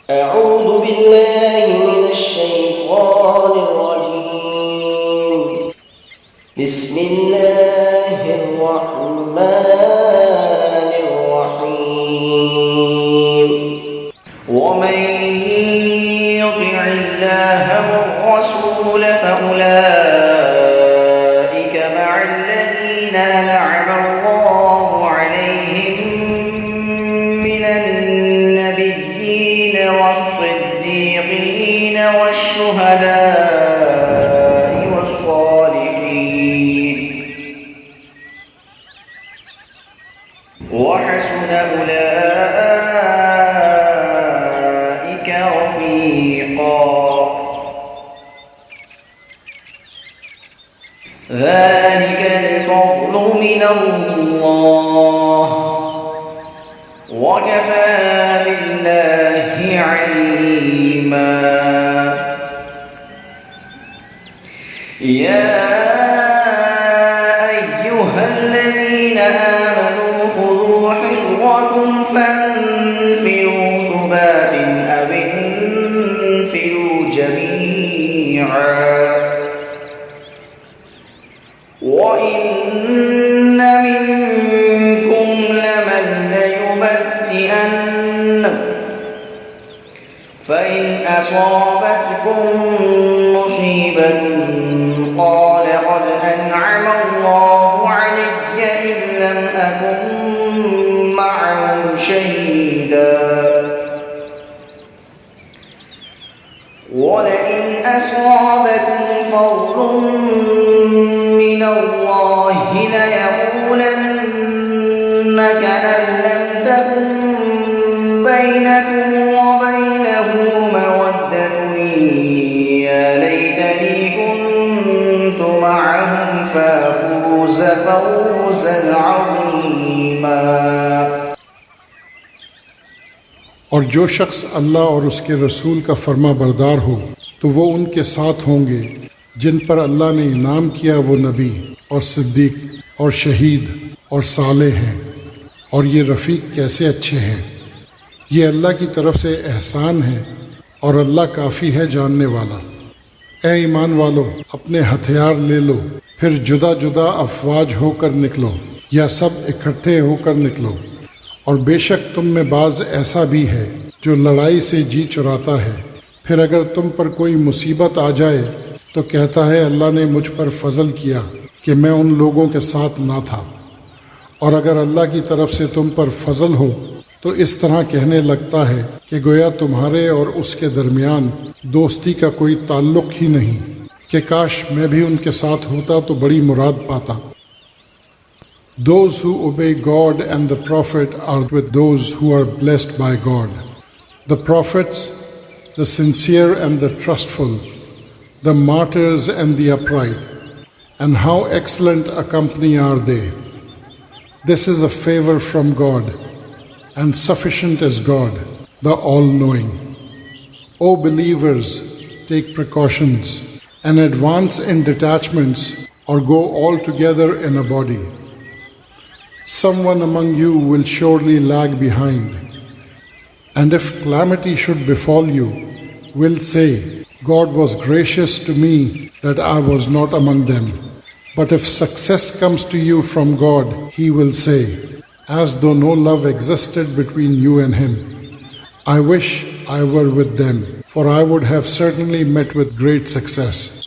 أعوذ بالله من الشيطان الرجيم بسم الله الرحمن الرحيم ومن يطع الله والرسول فأولئك مع الذين أنعم الله عليهم من النبيين والصديقين والشهداء والصالحين وحسن أولئك رفيقا ذلك الفضل من الله وكفى بالله عليما يا أيها الذين آمنوا خذوا حذركم فانفروا ثبات أو انفروا جميعا وإن منكم لمن ليبطئن فإن أصابتكم مصيبة قال قد أنعم الله علي إذ لم أكن معهم شهيدا ولئن أصابكم فضل من الله ليقولن كأن لم تكن بينكم وبينه مودة يا ليتني كنت معهم فأفوز فوزا عظيما और जो शख्स अल्लाह और उसके रसूल का फर्मा बरदार हो तो वो उनके साथ होंगे जिन पर अल्लाह ने इनाम किया, वो नबी और सिद्दीक और शहीद और साले हैं। और ये रफ़ीक कैसे अच्छे हैं। ये अल्लाह की तरफ से एहसान है और अल्लाह काफ़ी है जानने वाला। ए ईमान वालो, अपने हथियार ले लो, फिर जुदा जुदा अफवाज होकर निकलो या सब इकट्ठे होकर निकलो। और बेशक तुम में बाज़ ऐसा भी है जो लड़ाई से जी चुराता है, फिर अगर तुम पर कोई मुसीबत आ जाए तो कहता है अल्लाह ने मुझ पर फजल किया कि मैं उन लोगों के साथ ना था। और अगर अल्लाह की तरफ से तुम पर फजल हो तो इस तरह कहने लगता है कि गोया तुम्हारे और उसके दरमियान दोस्ती का कोई ताल्लुक ही नहीं, कि काश मैं भी उनके साथ होता तो बड़ी मुराद पाता। Those who obey God and the Prophet are with those who are blessed by God. The prophets, the sincere and the trustful, the martyrs and the upright, and how excellent a company are they. This is a favor from God, and sufficient is God, the all-knowing. O believers, take precautions and advance in detachments or go all together in a body. Someone among you will surely lag behind, and if calamity should befall you, will say, God was gracious to me that I was not among them. But if success comes to you from God, He will say, as though no love existed between you and Him, I wish I were with them, for I would have certainly met with great success.